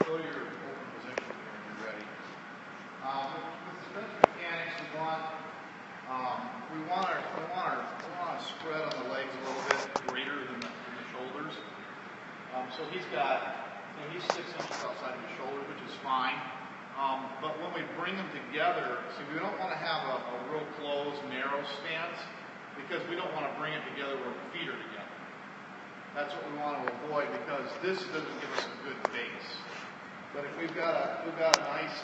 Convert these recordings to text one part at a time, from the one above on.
go to your open position when you're ready. With stretch mechanics, we want our spread on the legs a little bit greater than the shoulders. So he's 6 inches outside of his shoulder, which is fine. But when we bring them together, see, we don't want to have a real closed, narrow stance because we don't want to bring it together where the feet are together. That's what we want to avoid because this doesn't give us a good base. But if we've got a nice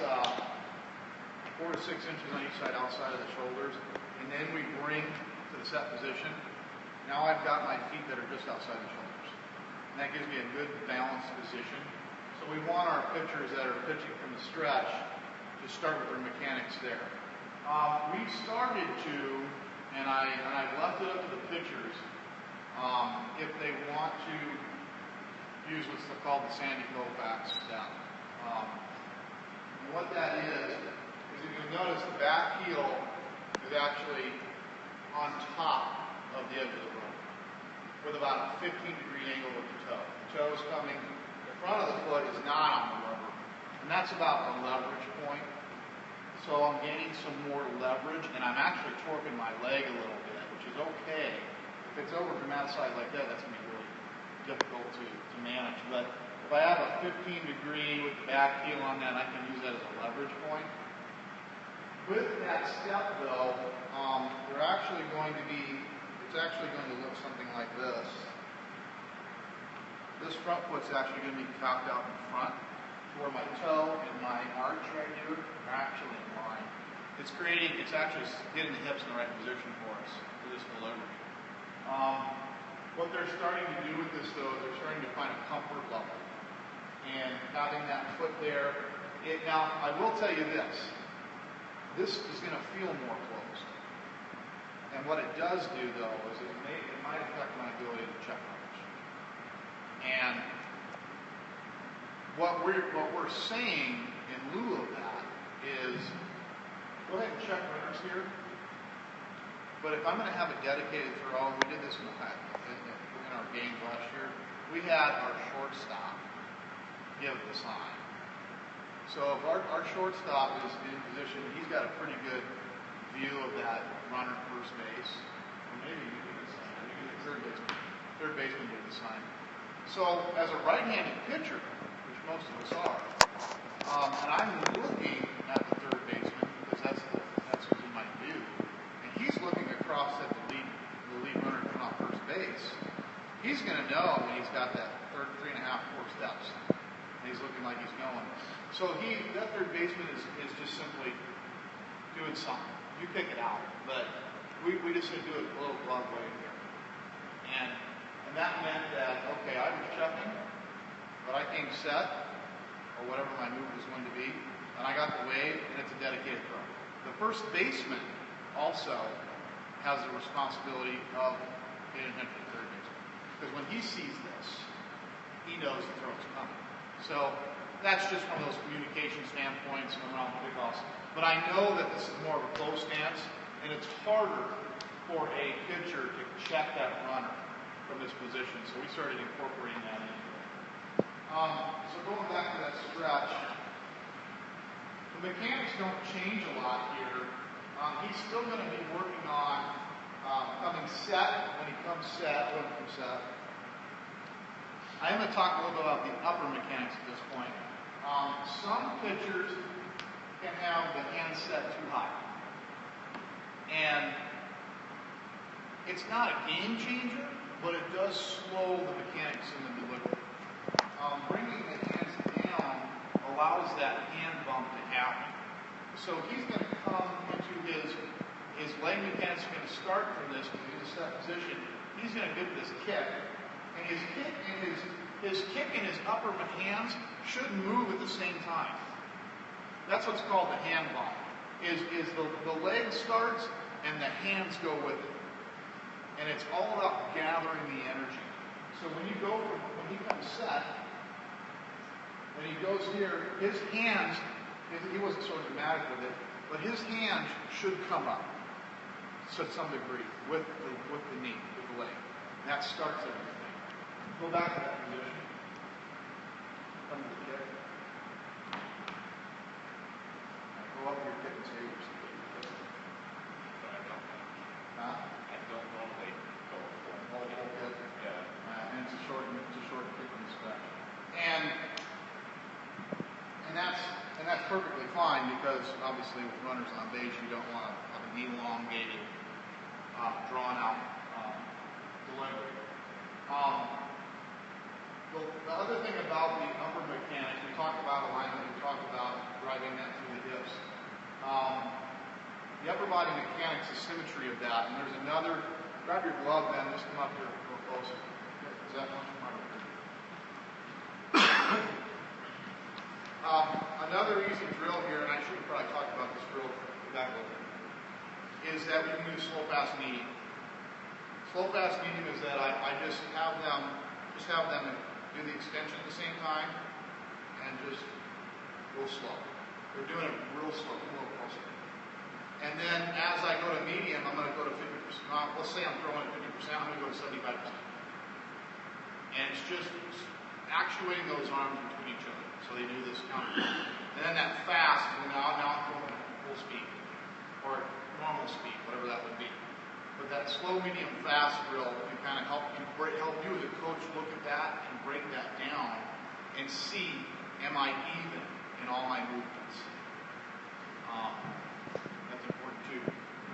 4 to 6 inches on each side outside of the shoulders, and then we bring to the set position, now I've got my feet that are just outside the shoulders. And that gives me a good balanced position. So we want our pitchers that are pitching from the stretch to start with their mechanics there. We've started to, and I've left it up to the pitchers, if they want to use what's called the Sandy Koufax step. And what that is if you'll notice the back heel is actually on top of the edge of the rope with about a 15-degree angle with the toe. The toe is coming, the front of the foot is not on the rubber, and that's about the leverage point. So I'm gaining some more leverage, and I'm actually torquing my leg a little bit, which is okay. If it's over dramaticized like that, that's going to be really difficult to manage. But if I have a 15-degree with the back heel on that, I can use that as a leverage point. With that step, though, it's actually going to look something like this. This front foot's actually going to be cocked out in front, where my toe and my arch right here are actually in line. It's actually getting the hips in the right position for us, for this delivery. What they're starting to do with this, though, is they're starting to find a comfort level. And having that foot there, now, I will tell you this is going to feel more closed. And what it does do, though, is it might affect my ability to check coverage. And what we're saying in lieu of that is, go ahead and check runners here. But if I'm going to have a dedicated throw, we did this in our games last year. We had our shortstop give the sign. So if our shortstop is in position, he's got a pretty good view of that runner first base. Or maybe you give the sign. Maybe the third baseman give the sign. So as a right-handed pitcher, which most of us are, and I'm looking at the third baseman because that's what he might do, and he's looking across at the lead runner coming off first base. He's going to know when he's got that 3.5, 4 steps, and he's looking like he's going. So that third baseman is just simply doing something. You pick it out, but we just didn't do it a little glove way here, and that meant that okay, I was checking, but I came set or whatever my move was going to be, and I got the wave, and it's a dedicated throw. The first baseman also has the responsibility of paying attention to the third baseman, because when he sees this, he knows the throw's coming. So that's just one of those communication standpoints around kickoffs. But I know that this is more of a close stance, and it's harder for a pitcher to check that runner from this position. So we started incorporating that in. So going back to that stretch, the mechanics don't change a lot here. He's still going to be working on coming set when he comes set. I am going to talk a little bit about the upper mechanics at this point. Some pitchers can have the hand set too high. And it's not a game changer, but it does slow the mechanics in the delivery. Bringing the hands down allows that hand bump to happen. So he's going to come into his leg mechanics are going to start from this, because he's in a set position. He's going to get this kick. And his kick and his upper hands should move at the same time. That's what's called the hand bump. Is the leg starts and the hands go with it. And it's all about gathering the energy. So when he comes set, and he goes here, his hands, he wasn't so dramatic with it, but his hands should come up to some degree with the knee, with the leg. And that starts everything. Go back to that position. Come to the kick. fine because obviously with runners on base, you don't want to have an elongated, drawn out delivery. The other thing about the upper mechanics, we talked about alignment, we talked about driving that through the hips. The upper body mechanics, the symmetry of that, and there's another, grab your glove then, just come up here a little closer. Is that much more? Another easy drill here, and I should have probably talked about this drill back a little bit, is that we can do slow, fast, medium. Slow, fast, medium is that I just have them do the extension at the same time and just go slow. They're doing it real slow, a little closer. And then as I go to medium, I'm going to go to 50%. Let's say I'm throwing at 50%, I'm going to go to 75%. And it's just actuating those arms between each other. So they do this counter. And then that fast, now I'm throwing at full speed. Or normal speed, whatever that would be. But that slow, medium, fast drill can kind of help you as a coach look at that and break that down and see, am I even in all my movements? That's important too.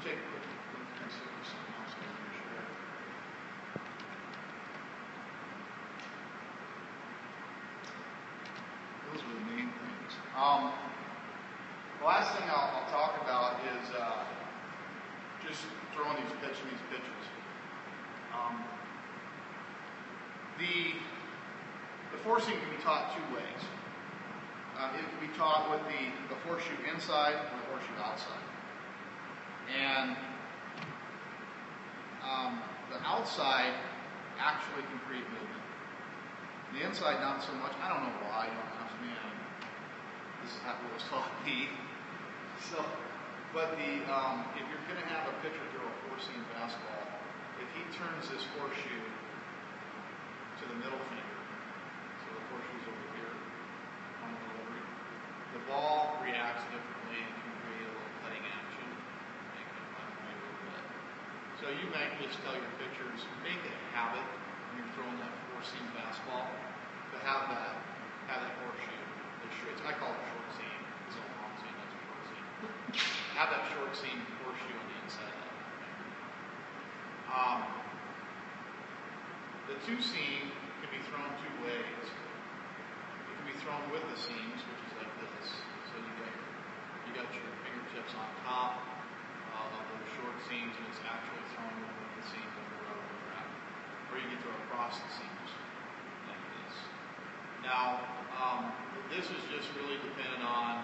Take a quick look and see if there's something else I want to share. Those are the main things. The last thing I'll talk about is just throwing these pitches. The forcing can be taught two ways. It can be taught with the horseshoe inside and the horseshoe outside. And the outside actually can create movement. The inside not so much. I don't know why, don't ask me. This is how it was taught me. So, but if you're going to have a pitcher throw a four-seam fastball, if he turns this horseshoe to the middle finger, so the horseshoe's over here on the delivery, the ball reacts differently and can create a little cutting action and can unframe a little bit. So you might just tell your pitchers, make it a habit when you're throwing that four-seam fastball to have that horseshoe that straight. I call it short seam. It's a long seam, that's a short seam. Have that short seam horseshoe on the inside of that finger. The two seam can be thrown two ways. It can be thrown with the seams, which is like this. So you got your fingertips on top of those short seams, and it's actually thrown with the seams of the rubber wrap. Or you can throw across the seams like this. Now, this is just really dependent on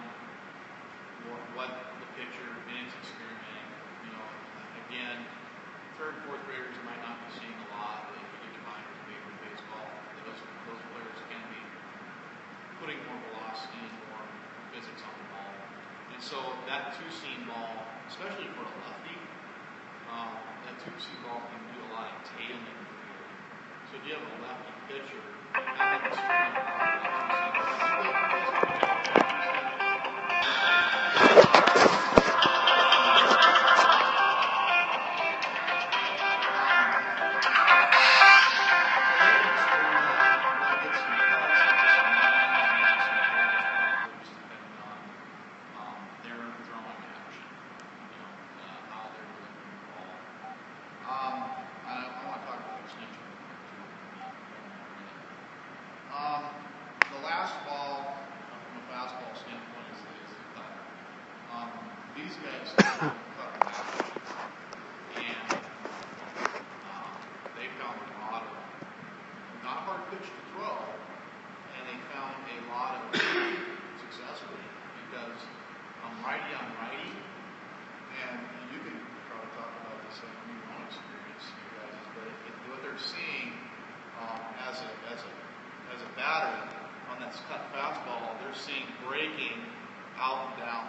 what the pitcher is experimenting. You know, again, third, fourth graders might not be seeing a lot. If you get combined with Major League Baseball, those players can be putting more velocity and more physics on the ball. And so that two-seam ball, especially for a lefty, that two-seam ball can do a lot of tailing for you. So if you have a lefty pitcher, have them swing the ball with that two-seam ball. The last ball, from a fastball standpoint, is the cutter. These guys cut and they found a lot of not hard pitch to throw, and they found a lot of success with it because I'm righty on righty, and you can probably talk about this in your own experience, you guys, but what they're seeing as a batter on that cut fastball, they're seeing breaking out and down.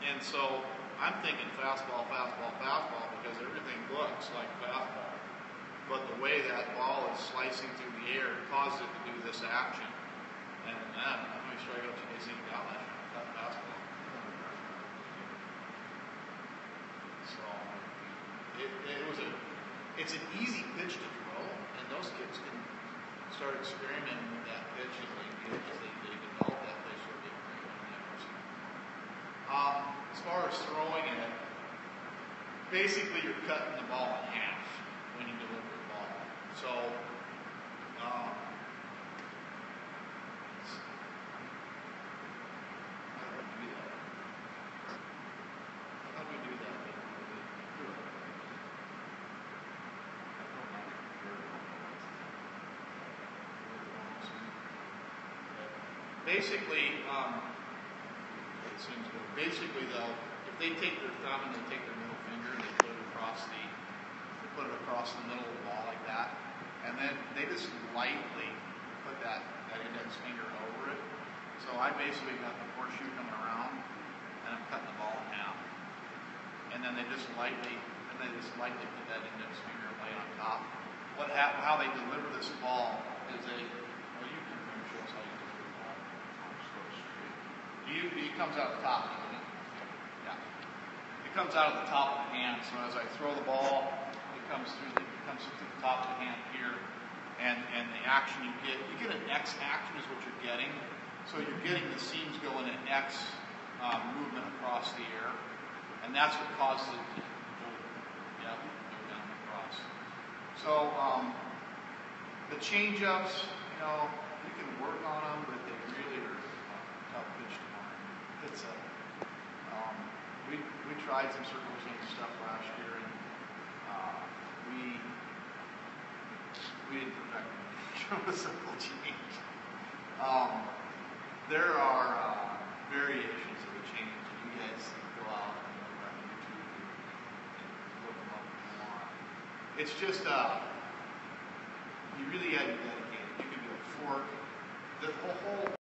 And so I'm thinking fastball because everything looks like fastball. But the way that ball is slicing through the air causes it to do this action. And man, how many strikeouts you see down that cut fastball? So it's an easy pitch to throw, and those kids can start experimenting with that pitch as they develop that. They start getting great on that. basically you're cutting the ball in half when you deliver the ball. So, how do we do that? How do we do that? Basically, it seems good. Basically, though, if they take their thumb and they take their middle finger and they put it across the middle of the ball like that, and then they just lightly put that index finger over it. So I basically got the horseshoe coming around, and I'm cutting the ball in half, and then they just lightly put that index finger right on top. How they deliver this ball is well, you can show us how you deliver the ball. It comes out of the top, doesn't it? Yeah. It comes out of the top of the hand. So as I throw the ball, it comes through the top of the hand here, and the action you get an X action is what you're getting. So you're getting the seams going in X movement across the air, and that's what causes it to go down across. So the change-ups, you can work on them, but they really are tough pitch to learn. It's we tried some circle change stuff last year, and we didn't perfect the circle change. There are variations of the change. You guys go out and look on YouTube and look them up if you want. It's just you really got to be dedicated. You can do a fork. The whole